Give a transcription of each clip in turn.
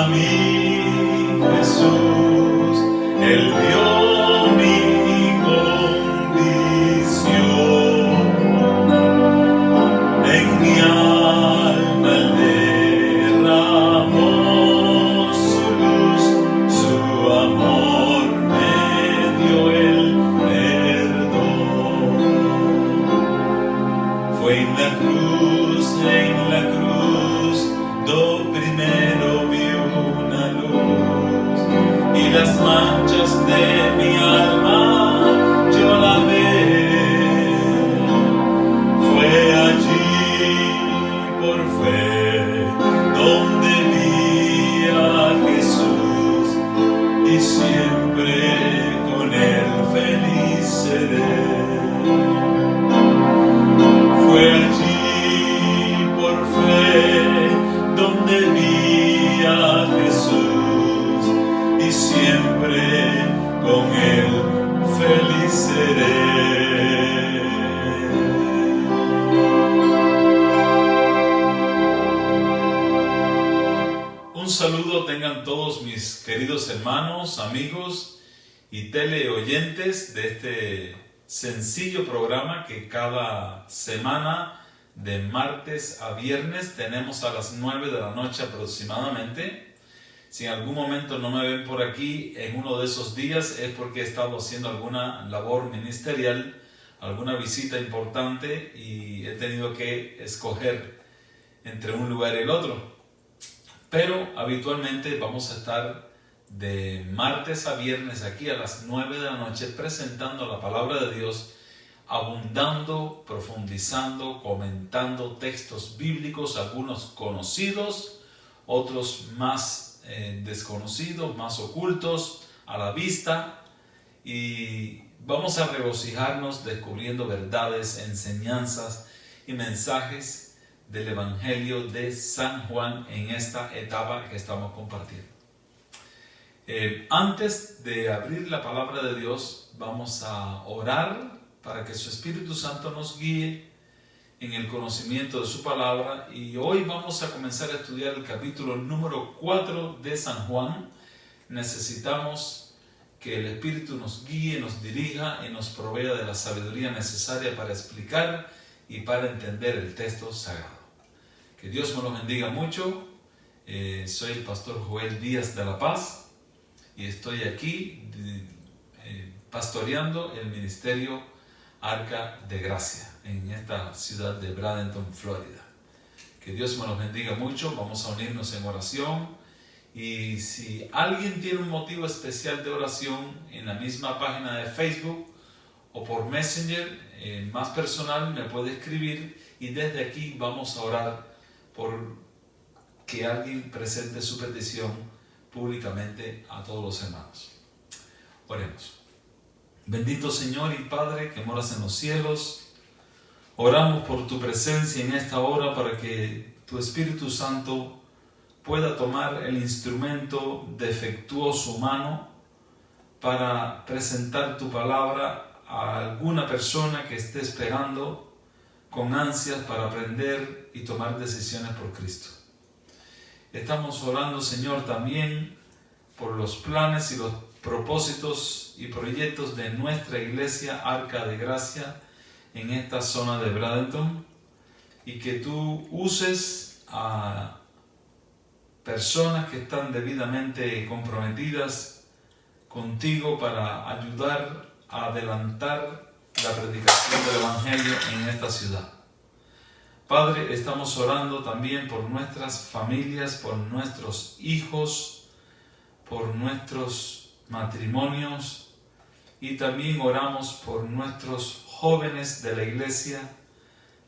mí, Jesús, Él vio mi condición. En mi alma Él derramó su luz, su amor me dio el perdón. Fue en la cruz, do primero vi una luz, y las manchas de mi alma yo lavé. Fue allí por fe donde vi a Jesús, y siempre con Él feliz seré. Fue allí por fe donde vi a Jesús, y siempre con Él feliz seré. Un saludo tengan todos mis queridos hermanos, amigos y teleoyentes de este sencillo programa que cada semana de martes a viernes tenemos a las 9 de la noche aproximadamente. Si en algún momento no me ven por aquí en uno de esos días es porque he estado haciendo alguna labor ministerial, alguna visita importante y he tenido que escoger entre un lugar y el otro. Pero habitualmente vamos a estar de martes a viernes aquí a las 9 de la noche presentando la palabra de Dios, abundando, profundizando, comentando textos bíblicos, algunos conocidos, otros más desconocidos, más ocultos a la vista, y vamos a regocijarnos descubriendo verdades, enseñanzas y mensajes del Evangelio de San Juan en esta etapa que estamos compartiendo. Antes de abrir la palabra de Dios, vamos a orar para que su Espíritu Santo nos guíe en el conocimiento de su palabra, y hoy vamos a comenzar a estudiar el capítulo número 4 de San Juan. Necesitamos que el Espíritu nos guíe, nos dirija y nos provea de la sabiduría necesaria para explicar y para entender el texto sagrado. Que Dios me lo bendiga mucho. Soy el pastor Joel Díaz de La Paz y estoy aquí pastoreando el ministerio Arca de Gracia en esta ciudad de Bradenton, Florida. Que Dios me los bendiga mucho. Vamos a unirnos en oración, y si alguien tiene un motivo especial de oración, en la misma página de Facebook o por Messenger más personal me puede escribir, y desde aquí vamos a orar por que alguien presente su petición públicamente a todos los hermanos. Oremos. Bendito Señor y Padre que moras en los cielos, oramos por tu presencia en esta hora para que tu Espíritu Santo pueda tomar el instrumento defectuoso humano para presentar tu palabra a alguna persona que esté esperando con ansias para aprender y tomar decisiones por Cristo. Estamos orando, Señor, también por los planes y los propósitos y proyectos de nuestra iglesia Arca de Gracia en esta zona de Bradenton, y que tú uses a personas que están debidamente comprometidas contigo para ayudar a adelantar la predicación del Evangelio en esta ciudad. Padre, estamos orando también por nuestras familias, por nuestros hijos, por nuestros matrimonios, y también oramos por nuestros jóvenes de la iglesia,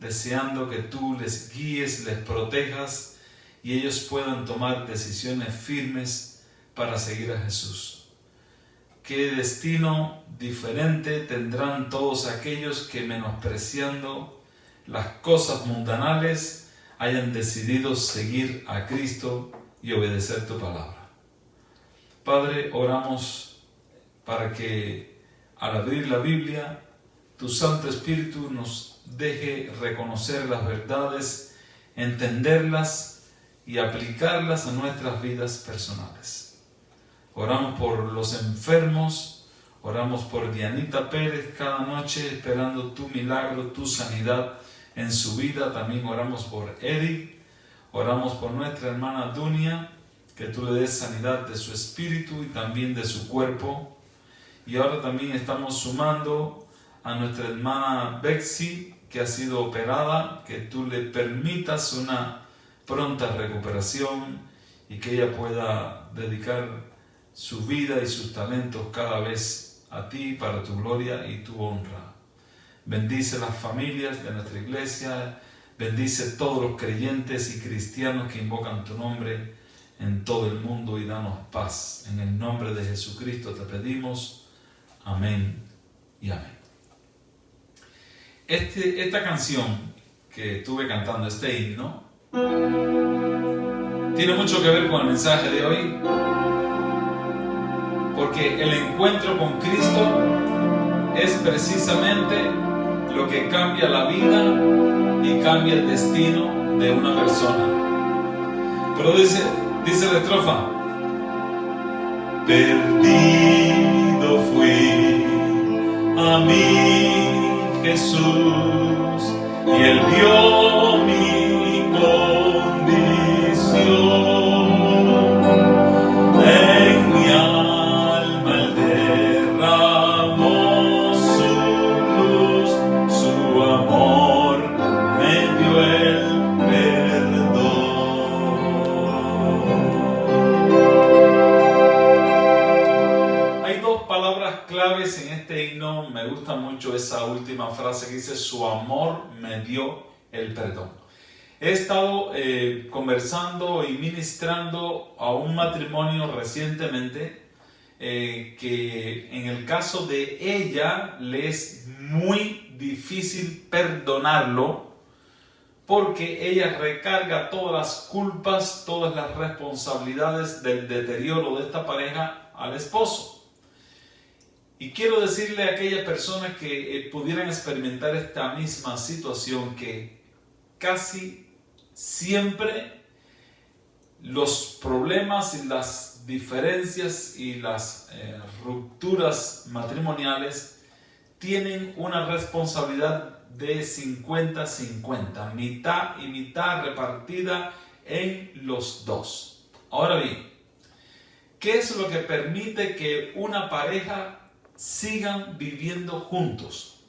deseando que tú les guíes, les protejas y ellos puedan tomar decisiones firmes para seguir a Jesús. ¿Qué destino diferente tendrán todos aquellos que, menospreciando las cosas mundanales, hayan decidido seguir a Cristo y obedecer tu palabra? Padre, oramos para que al abrir la Biblia, tu Santo Espíritu nos deje reconocer las verdades, entenderlas y aplicarlas a nuestras vidas personales. Oramos por los enfermos, oramos por Dianita Pérez cada noche esperando tu milagro, tu sanidad en su vida. También oramos por Eric, oramos por nuestra hermana Dunia, que tú le des sanidad de su espíritu y también de su cuerpo. Y ahora también estamos sumando a nuestra hermana Betsy, que ha sido operada, que tú le permitas una pronta recuperación y que ella pueda dedicar su vida y sus talentos cada vez a ti para tu gloria y tu honra. Bendice las familias de nuestra iglesia, bendice todos los creyentes y cristianos que invocan tu nombre en todo el mundo y danos paz. En el nombre de Jesucristo te pedimos. Amén y amén. Esta canción que estuve cantando, este himno, tiene mucho que ver con el mensaje de hoy, porque el encuentro con Cristo es precisamente lo que cambia la vida y cambia el destino de una persona. Pero dice la estrofa: perdido fui, a mí Jesús, y Él vio mi condición. En mi alma Él derramó su luz, su amor me dio el perdón. Hay dos palabras claves en este himno. Me gusta mucho esa última frase que dice: su amor me dio el perdón. He estado conversando y ministrando a un matrimonio recientemente que en el caso de ella le es muy difícil perdonarlo, porque ella recarga todas las culpas, todas las responsabilidades del deterioro de esta pareja al esposo. Y quiero decirle a aquellas personas que pudieran experimentar esta misma situación, que casi siempre los problemas y las diferencias y las rupturas matrimoniales tienen una responsabilidad de 50-50, mitad y mitad repartida en los dos. Ahora bien, ¿qué es lo que permite que una pareja sigan viviendo juntos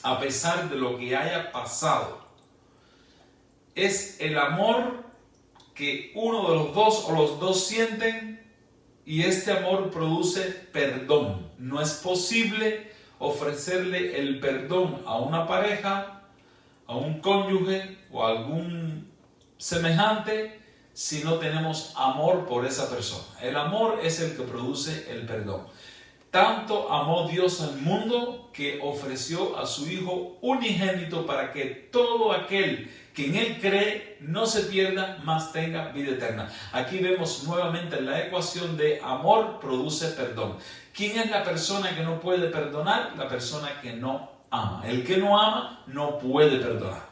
a pesar de lo que haya pasado? Es el amor que uno de los dos o los dos sienten, y este amor produce perdón. No es posible ofrecerle el perdón a una pareja, a un cónyuge o a algún semejante si no tenemos amor por esa persona. El amor es el que produce el perdón. Tanto amó Dios al mundo que ofreció a su Hijo unigénito para que todo aquel que en Él cree no se pierda, mas tenga vida eterna. Aquí vemos nuevamente la ecuación de amor produce perdón. ¿Quién es la persona que no puede perdonar? La persona que no ama. El que no ama no puede perdonar.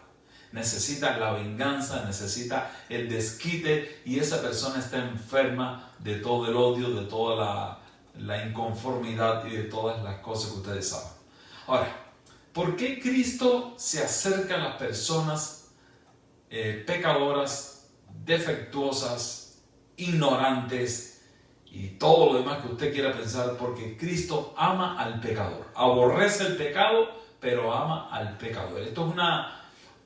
Necesita la venganza, necesita el desquite, y esa persona está enferma de todo el odio, de toda la inconformidad y de todas las cosas que ustedes saben. Ahora, ¿por qué Cristo se acerca a las personas pecadoras, defectuosas, ignorantes y todo lo demás que usted quiera pensar? Porque Cristo ama al pecador, aborrece el pecado, pero ama al pecador. Esto es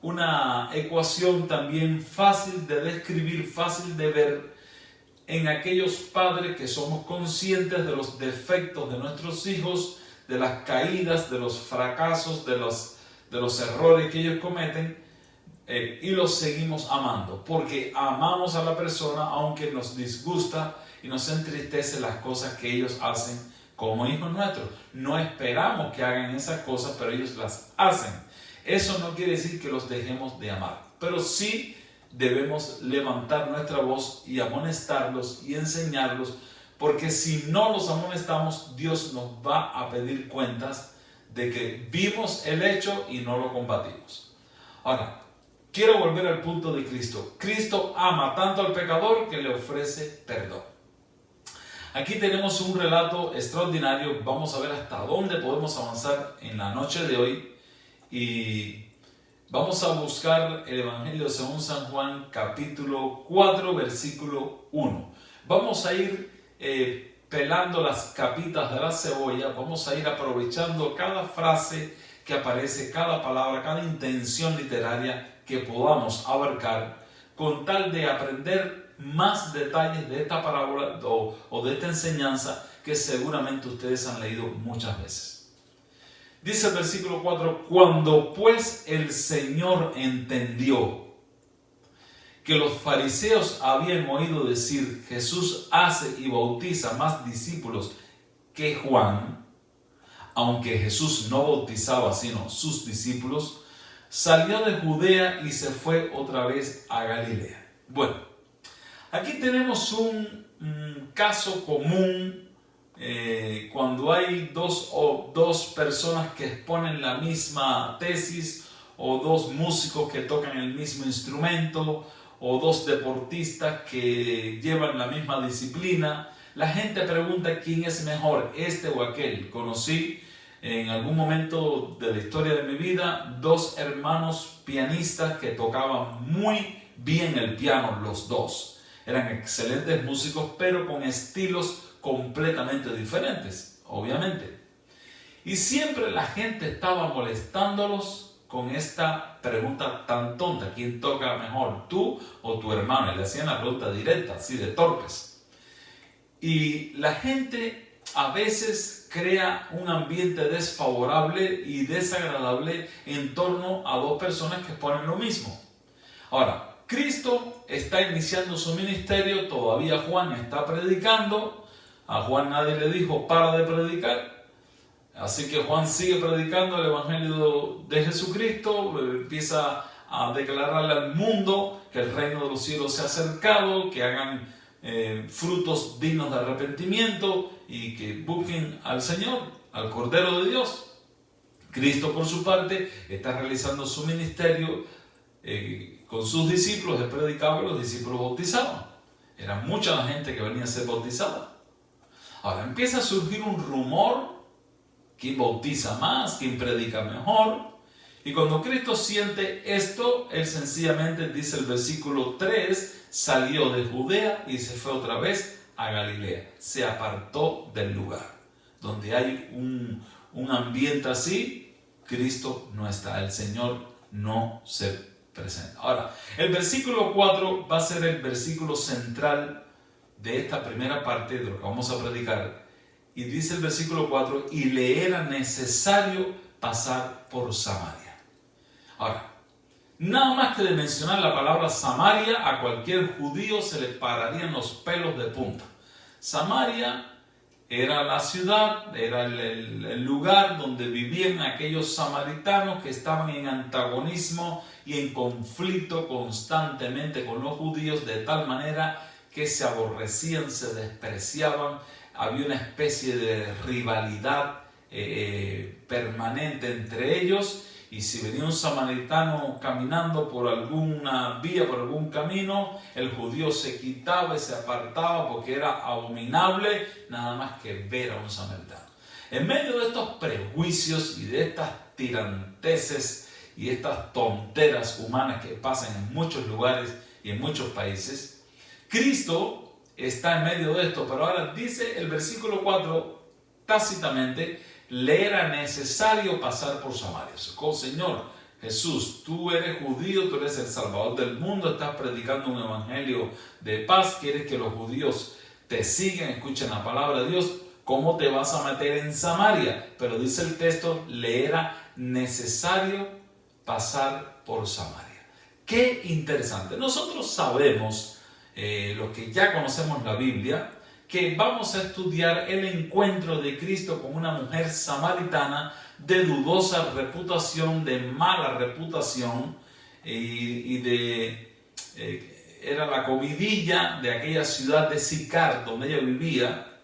una ecuación también fácil de describir, fácil de ver en aquellos padres que somos conscientes de los defectos de nuestros hijos, de las caídas, de los fracasos, de los errores que ellos cometen, y los seguimos amando, porque amamos a la persona aunque nos disgusta y nos entristece las cosas que ellos hacen como hijos nuestros. No esperamos que hagan esas cosas, pero ellos las hacen. Eso no quiere decir que los dejemos de amar, pero sí debemos levantar nuestra voz y amonestarlos y enseñarlos, porque si no los amonestamos, Dios nos va a pedir cuentas de que vimos el hecho y no lo combatimos. Ahora, quiero volver al punto de Cristo. Cristo ama tanto al pecador que le ofrece perdón. Aquí tenemos un relato extraordinario. Vamos a ver hasta dónde podemos avanzar en la noche de hoy. Y vamos a buscar el Evangelio según San Juan, capítulo 4, versículo 1. Vamos a ir pelando las capitas de la cebolla. Vamos a ir aprovechando cada frase que aparece, cada palabra, cada intención literaria que podamos abarcar, con tal de aprender más detalles de esta parábola o de esta enseñanza que seguramente ustedes han leído muchas veces. Dice el versículo 4: cuando pues el Señor entendió que los fariseos habían oído decir, Jesús hace y bautiza más discípulos que Juan, aunque Jesús no bautizaba sino sus discípulos, salió de Judea y se fue otra vez a Galilea. Bueno, aquí tenemos un caso común cuando hay dos personas que exponen la misma tesis, o dos músicos que tocan el mismo instrumento, o dos deportistas que llevan la misma disciplina. La gente pregunta quién es mejor, este o aquel. Conocí en algún momento de la historia de mi vida dos hermanos pianistas que tocaban muy bien el piano, los dos. Eran excelentes músicos, pero con estilos completamente diferentes, obviamente. Y siempre la gente estaba molestándolos con esta pregunta tan tonta: ¿quién toca mejor, tú o tu hermano? Y le hacían la pregunta directa, así de torpes. Y la gente a veces crea un ambiente desfavorable y desagradable en torno a dos personas que exponen lo mismo. Ahora, Cristo está iniciando su ministerio, todavía Juan está predicando. A Juan nadie le dijo para de predicar, así que Juan sigue predicando el Evangelio de Jesucristo, empieza a declararle al mundo que el reino de los cielos se ha acercado, que hagan frutos dignos de arrepentimiento y que busquen al Señor, al Cordero de Dios. Cristo, por su parte, está realizando su ministerio con sus discípulos. Él predicaba y los discípulos bautizaban. Era mucha la gente que venía a ser bautizada. Ahora empieza a surgir un rumor: quién bautiza más, quién predica mejor. Y cuando Cristo siente esto, Él sencillamente, dice el versículo 3, salió de Judea y se fue otra vez a Galilea. Se apartó del lugar. Donde hay un ambiente así, Cristo no está, el Señor no se presenta. Ahora, el versículo 4 va a ser el versículo central de esta primera parte de lo que vamos a predicar. Y dice el versículo 4: y le era necesario pasar por Samaria. Ahora, nada más que de mencionar la palabra Samaria, a cualquier judío se le pararían los pelos de punta. Samaria era la ciudad, era el lugar donde vivían aquellos samaritanos que estaban en antagonismo y en conflicto constantemente con los judíos, de tal manera que se aborrecían, se despreciaban. Había una especie de rivalidad permanente entre ellos. Y si venía un samaritano caminando por alguna vía, por algún camino, el judío se quitaba y se apartaba porque era abominable nada más que ver a un samaritano. En medio de estos prejuicios y de estas tiranteses y estas tonteras humanas que pasan en muchos lugares y en muchos países, Cristo está en medio de esto. Pero ahora dice el versículo 4 tácitamente: le era necesario pasar por Samaria. Señor Jesús, tú eres judío, tú eres el Salvador del mundo, estás predicando un evangelio de paz, quieres que los judíos te sigan, escuchen la palabra de Dios. ¿Cómo te vas a meter en Samaria? Pero dice el texto: le era necesario pasar por Samaria. Qué interesante. Nosotros sabemos, los que ya conocemos la Biblia, que vamos a estudiar el encuentro de Cristo con una mujer samaritana de dudosa reputación, de mala reputación, era la comidilla de aquella ciudad de Sicar donde ella vivía.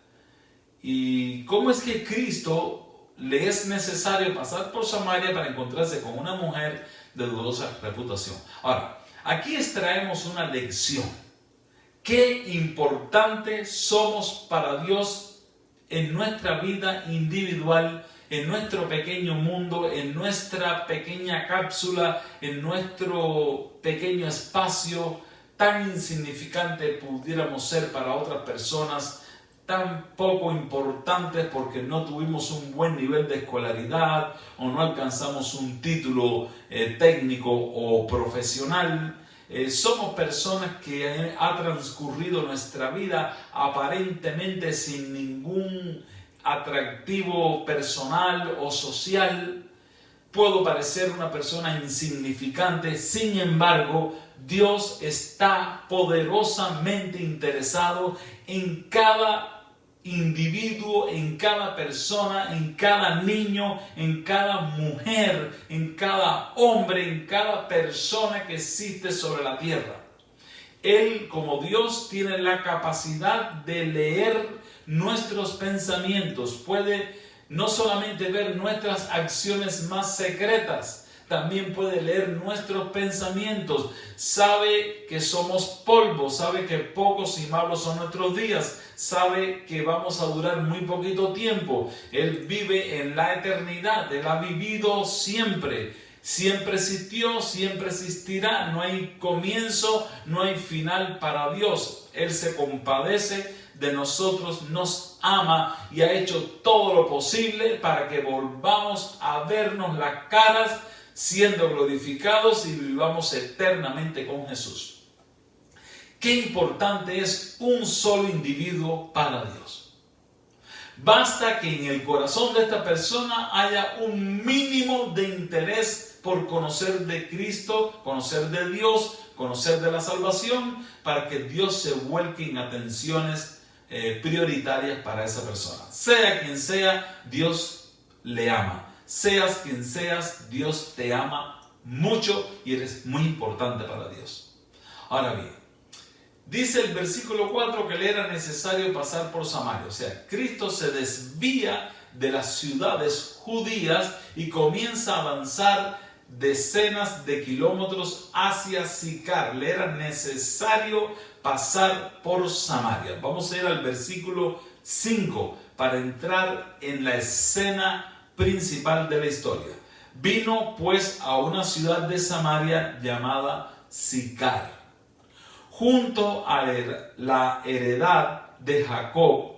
Y cómo es que Cristo le es necesario pasar por Samaria para encontrarse con una mujer de dudosa reputación. Ahora, aquí extraemos una lección. Qué importante somos para Dios en nuestra vida individual, en nuestro pequeño mundo, en nuestra pequeña cápsula, en nuestro pequeño espacio. Tan insignificante pudiéramos ser para otras personas, tan poco importantes porque no tuvimos un buen nivel de escolaridad o no alcanzamos un título técnico o profesional. Somos personas que ha transcurrido nuestra vida aparentemente sin ningún atractivo personal o social. Puedo parecer una persona insignificante, sin embargo, Dios está poderosamente interesado en cada individuo, en cada persona, en cada niño, en cada mujer, en cada hombre, en cada persona que existe sobre la tierra. Él, como Dios, tiene la capacidad de leer nuestros pensamientos, puede no solamente ver nuestras acciones más secretas, también puede leer nuestros pensamientos, sabe que somos polvo, sabe que pocos y malos son nuestros días, sabe que vamos a durar muy poquito tiempo. Él vive en la eternidad, Él ha vivido siempre, siempre existió, siempre existirá, no hay comienzo, no hay final para Dios. Él se compadece de nosotros, nos ama y ha hecho todo lo posible para que volvamos a vernos las caras siendo glorificados y vivamos eternamente con Jesús. Qué importante es un solo individuo para Dios. Basta que en el corazón de esta persona haya un mínimo de interés por conocer de Cristo, conocer de Dios, conocer de la salvación, para que Dios se vuelque en atenciones prioritarias para esa persona. Sea quien sea, Dios le ama. Seas quien seas, Dios te ama mucho y eres muy importante para Dios. Ahora bien, dice el versículo 4 que le era necesario pasar por Samaria. O sea, Cristo se desvía de las ciudades judías y comienza a avanzar decenas de kilómetros hacia Sicar. Le era necesario pasar por Samaria. Vamos a ir al versículo 5 para entrar en la escena principal de la historia. Vino pues a una ciudad de Samaria llamada Sicar, junto a la heredad de Jacob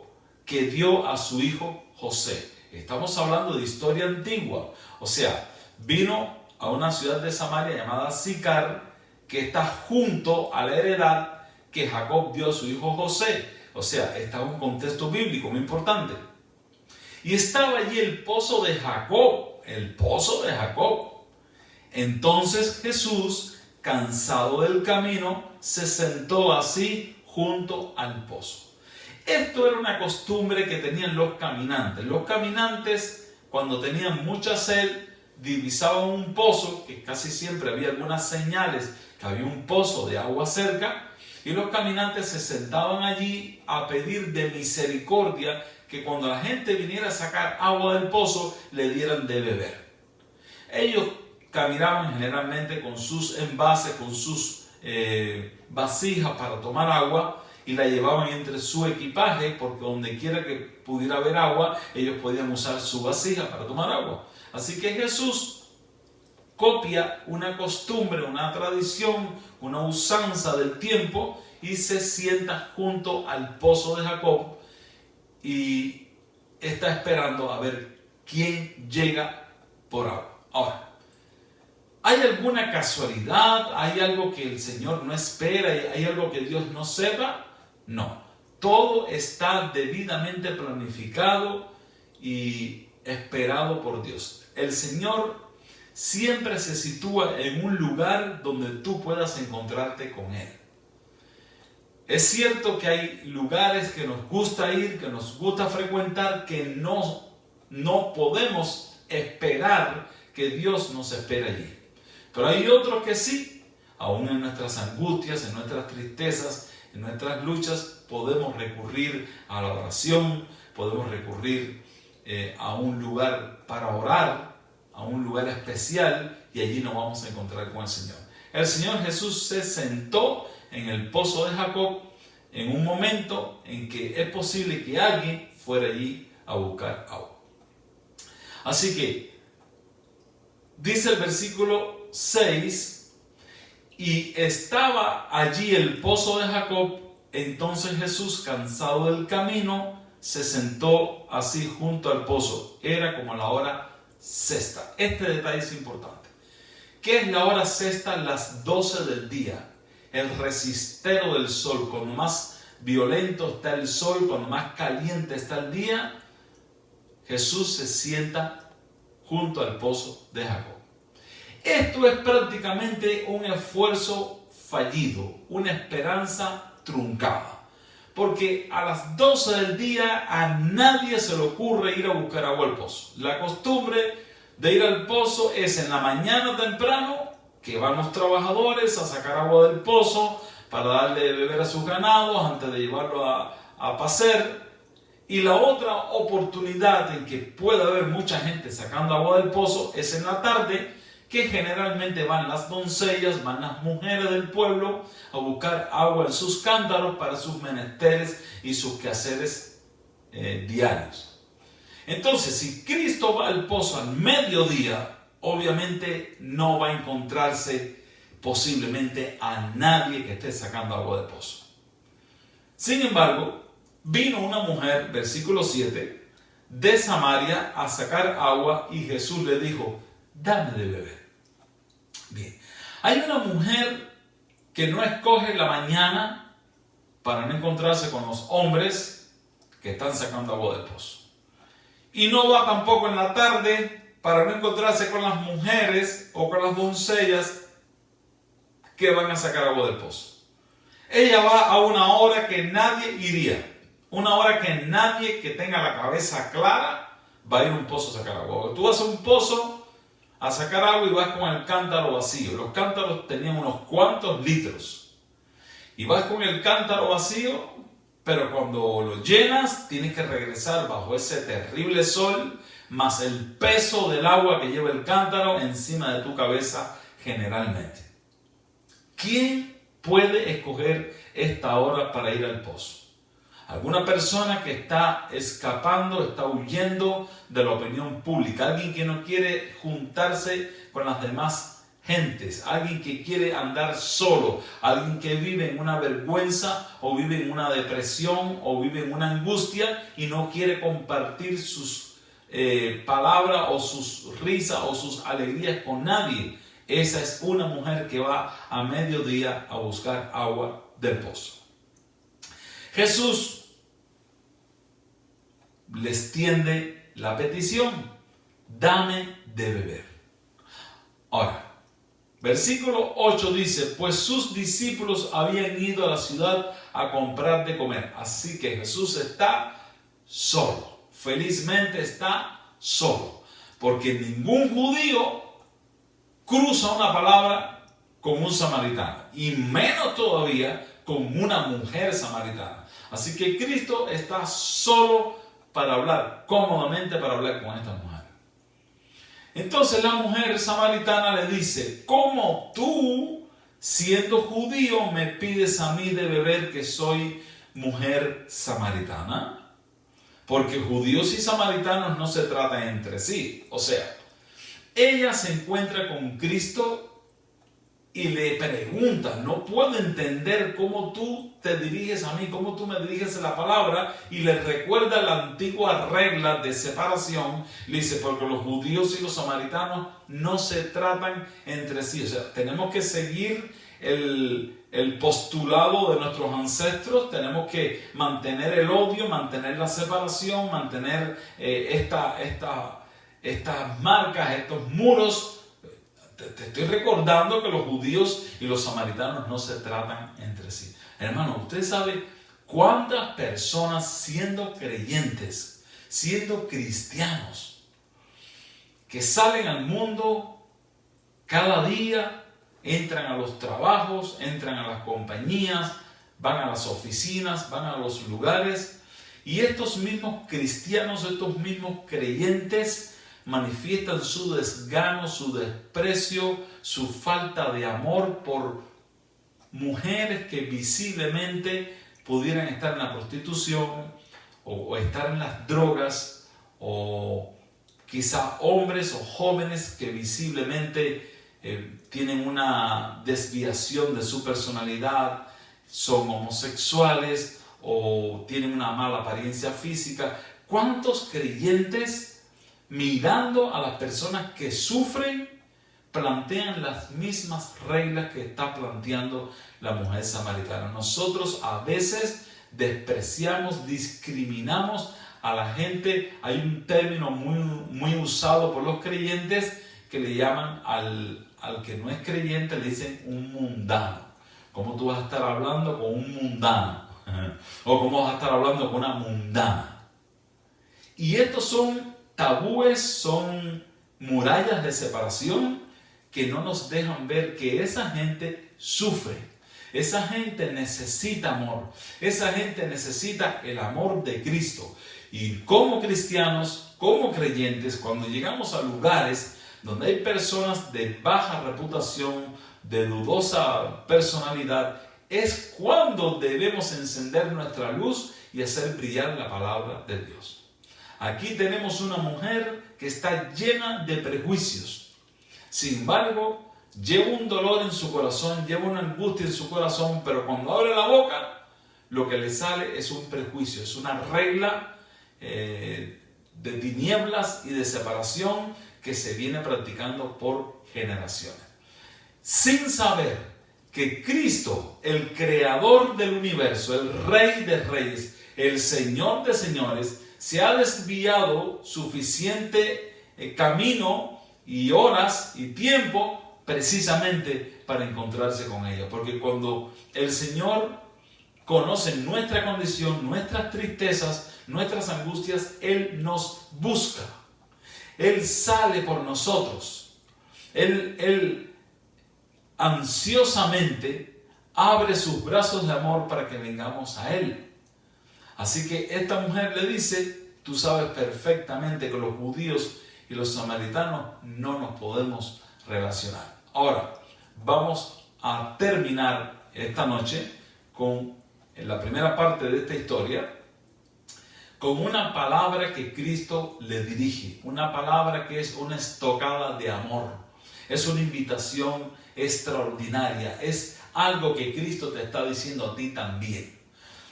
que dio a su hijo José. Estamos hablando de historia antigua. O sea, vino a una ciudad de Samaria llamada Sicar, que está junto a la heredad que Jacob dio a su hijo José. O sea, está en un contexto bíblico muy importante. Y estaba allí el pozo de Jacob, el pozo de Jacob. Entonces Jesús, cansado del camino, se sentó así junto al pozo. Esto era una costumbre que tenían los caminantes. Los caminantes, cuando tenían mucha sed, divisaban un pozo, que casi siempre había algunas señales que había un pozo de agua cerca, y los caminantes se sentaban allí a pedir de misericordia que cuando la gente viniera a sacar agua del pozo, le dieran de beber. Ellos caminaban generalmente con sus envases, con sus vasijas para tomar agua, y la llevaban entre su equipaje, porque donde quiera que pudiera haber agua, ellos podían usar su vasija para tomar agua. Así que Jesús copia una costumbre, una tradición, una usanza del tiempo, y se sienta junto al pozo de Jacob y está esperando a ver quién llega por agua. Ahora, ¿hay alguna casualidad? ¿Hay algo que el Señor no espera? ¿Hay algo que Dios no sepa? No. Todo está debidamente planificado y esperado por Dios. El Señor siempre se sitúa en un lugar donde tú puedas encontrarte con Él. Es cierto que hay lugares que nos gusta ir, que nos gusta frecuentar, que no podemos esperar que Dios nos espere allí. Pero hay otros que sí, aún en nuestras angustias, en nuestras tristezas, en nuestras luchas, podemos recurrir a la oración, podemos recurrir a un lugar para orar, a un lugar especial, y allí nos vamos a encontrar con el Señor. El Señor Jesús se sentó en el pozo de Jacob en un momento en que es posible que alguien fuera allí a buscar agua. Así que dice el versículo 6, y estaba allí el pozo de Jacob. Entonces Jesús, cansado del camino, se sentó así junto al pozo. Era como la hora sexta. Este detalle es importante. ¿Qué es la hora sexta? Las 12 del día. El resistero del sol. Cuando más violento está el sol, cuando más caliente está el día, Jesús se sienta junto al pozo de Jacob. Esto es prácticamente un esfuerzo fallido, una esperanza truncada. Porque a las 12 del día a nadie se le ocurre ir a buscar agua al pozo. La costumbre de ir al pozo es en la mañana temprano, que van los trabajadores a sacar agua del pozo para darle de beber a sus ganados antes de llevarlo a pacer. Y la otra oportunidad en que puede haber mucha gente sacando agua del pozo es en la tarde, que generalmente van las doncellas, van las mujeres del pueblo a buscar agua en sus cántaros para sus menesteres y sus quehaceres diarios. Entonces, si Cristo va al pozo al mediodía, obviamente no va a encontrarse posiblemente a nadie que esté sacando agua del pozo. Sin embargo, vino una mujer, versículo 7, de Samaria a sacar agua, y Jesús le dijo: dame de beber. Bien, hay una mujer que no escoge la mañana para no encontrarse con los hombres que están sacando agua del pozo. Y no va tampoco en la tarde para no encontrarse con las mujeres o con las doncellas que van a sacar agua del pozo. Ella va a una hora que nadie iría. Una hora que nadie que tenga la cabeza clara va a ir a un pozo a sacar agua. Tú vas a un pozo a sacar agua y vas con el cántaro vacío. Los cántaros tenían unos cuantos litros. Y vas con el cántaro vacío, pero cuando lo llenas tienes que regresar bajo ese terrible sol, más el peso del agua que lleva el cántaro encima de tu cabeza generalmente. ¿Quién puede escoger esta hora para ir al pozo? Alguna persona que está escapando, está huyendo de la opinión pública, alguien que no quiere juntarse con las demás gentes, alguien que quiere andar solo, alguien que vive en una vergüenza o vive en una depresión o vive en una angustia y no quiere compartir sus palabras o sus risas o sus alegrías con nadie. Esa es una mujer que va a mediodía a buscar agua del pozo. Jesús les tiende la petición: dame de beber. Ahora, versículo 8 dice: pues sus discípulos habían ido a la ciudad a comprar de comer. Así que Jesús está solo. Felizmente está solo. Porque ningún judío cruza una palabra con un samaritano. Y menos todavía con una mujer samaritana. Así que Cristo está solo para hablar, cómodamente para hablar con esta mujer. Entonces la mujer samaritana le dice: ¿cómo tú, siendo judío, me pides a mí de beber, que soy mujer samaritana? Porque judíos y samaritanos no se tratan entre sí. O sea, ella se encuentra con Cristo y le pregunta: no puedo entender cómo tú te diriges a mí, cómo tú me diriges la palabra, y le recuerda la antigua regla de separación. Le dice: porque los judíos y los samaritanos no se tratan entre sí. O sea, tenemos que seguir el postulado de nuestros ancestros, tenemos que mantener el odio, mantener la separación, mantener estas marcas, estos muros. Te estoy recordando que los judíos y los samaritanos no se tratan entre sí. Hermano, usted sabe cuántas personas, siendo creyentes, siendo cristianos, que salen al mundo cada día, entran a los trabajos, entran a las compañías, van a las oficinas, van a los lugares, y estos mismos cristianos, estos mismos creyentes, manifiestan su desgano, su desprecio, su falta de amor por mujeres que visiblemente pudieran estar en la prostitución o estar en las drogas, o quizá hombres o jóvenes que visiblemente tienen una desviación de su personalidad, son homosexuales o tienen una mala apariencia física. ¿Cuántos creyentes, mirando a las personas que sufren, plantean las mismas reglas que está planteando la mujer samaritana? Nosotros a veces despreciamos, discriminamos a la gente. Hay un término muy usado por los creyentes que le llaman al que no es creyente, le dicen un mundano. ¿Cómo tú vas a estar hablando con un mundano? ¿O cómo vas a estar hablando con una mundana? Y estos son tabúes, son murallas de separación que no nos dejan ver que esa gente sufre. Esa gente necesita amor. Esa gente necesita el amor de Cristo. Y como cristianos, como creyentes, cuando llegamos a lugares donde hay personas de baja reputación, de dudosa personalidad, es cuando debemos encender nuestra luz y hacer brillar la palabra de Dios. Aquí tenemos una mujer que está llena de prejuicios. Sin embargo, lleva un dolor en su corazón, lleva una angustia en su corazón, pero cuando abre la boca, lo que le sale es un prejuicio, es una regla de tinieblas y de separación que se viene practicando por generaciones. Sin saber que Cristo, el creador del universo, el Rey de reyes, el Señor de señores, se ha desviado suficiente camino y horas y tiempo precisamente para encontrarse con ella. Porque cuando el Señor conoce nuestra condición, nuestras tristezas, nuestras angustias, Él nos busca. Él sale por nosotros. Él ansiosamente abre sus brazos de amor para que vengamos a Él. Así que esta mujer le dice: tú sabes perfectamente que los judíos y los samaritanos no nos podemos relacionar. Ahora, vamos a terminar esta noche con la primera parte de esta historia, con una palabra que Cristo le dirige, una palabra que es una estocada de amor, es una invitación extraordinaria, es algo que Cristo te está diciendo a ti también.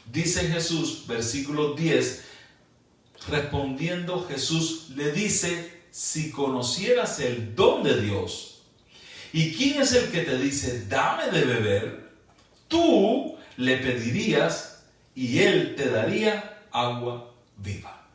Dice Jesús, versículo 10, respondiendo Jesús le dice: si conocieras el don de Dios, ¿y quién es el que te dice dame de beber? Tú le pedirías y él te daría agua viva.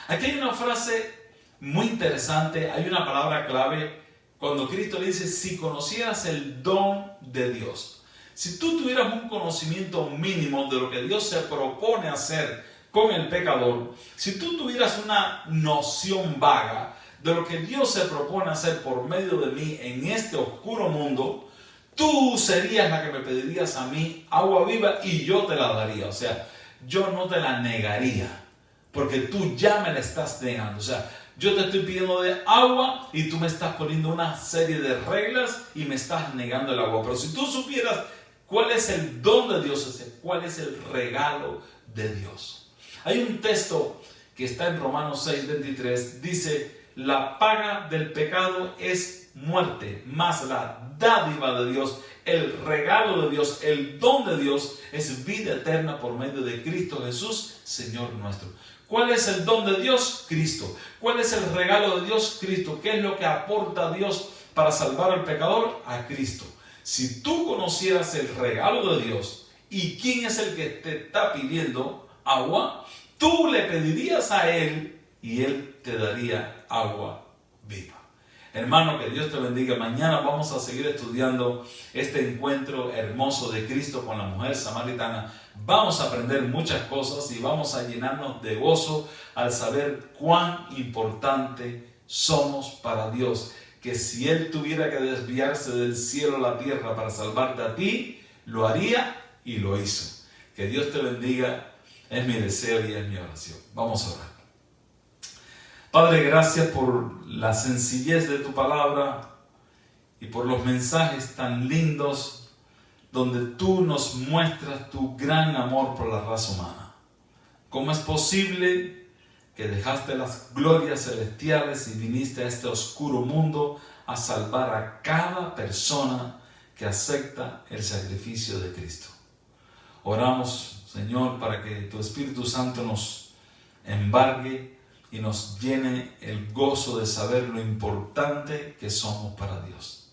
Aquí hay una frase muy interesante, hay una palabra clave cuando Cristo le dice: si conocieras el don de Dios. Si tú tuvieras un conocimiento mínimo de lo que Dios se propone hacer con el pecador, si tú tuvieras una noción vaga de lo que Dios se propone hacer por medio de mí en este oscuro mundo, tú serías la que me pedirías a mí agua viva y yo te la daría. O sea, yo no te la negaría, porque tú ya me la estás negando. O sea, yo te estoy pidiendo de agua y tú me estás poniendo una serie de reglas y me estás negando el agua. Pero si tú supieras cuál es el don de Dios, cuál es el regalo de Dios. Hay un texto que está en Romanos 6:23, dice: la paga del pecado es muerte, mas la dádiva de Dios, el regalo de Dios, el don de Dios es vida eterna por medio de Cristo Jesús, Señor nuestro. ¿Cuál es el don de Dios? Cristo. ¿Cuál es el regalo de Dios? Cristo. ¿Qué es lo que aporta Dios para salvar al pecador? A Cristo. Si tú conocieras el regalo de Dios y quién es el que te está pidiendo agua, tú le pedirías a Él y Él te daría agua viva. Hermano, que Dios te bendiga. Mañana vamos a seguir estudiando este encuentro hermoso de Cristo con la mujer samaritana. Vamos a aprender muchas cosas y vamos a llenarnos de gozo al saber cuán importante somos para Dios. Que si Él tuviera que desviarse del cielo a la tierra para salvarte a ti, lo haría y lo hizo. Que Dios te bendiga, es mi deseo y es mi oración. Vamos a orar. Padre, gracias por la sencillez de tu palabra y por los mensajes tan lindos donde tú nos muestras tu gran amor por la raza humana. ¿Cómo es posible que dejaste las glorias celestiales y viniste a este oscuro mundo a salvar a cada persona que acepta el sacrificio de Cristo? Oramos, Señor, para que tu Espíritu Santo nos embargue y nos llene el gozo de saber lo importante que somos para Dios.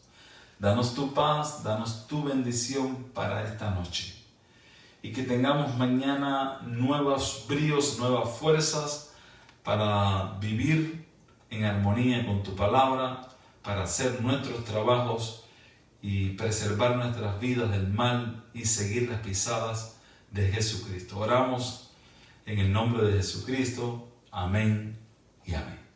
Danos tu paz, danos tu bendición para esta noche. Y que tengamos mañana nuevos bríos, nuevas fuerzas para vivir en armonía con tu palabra, para hacer nuestros trabajos y preservar nuestras vidas del mal y seguir las pisadas de Jesucristo. Oramos en el nombre de Jesucristo. Amén y amén.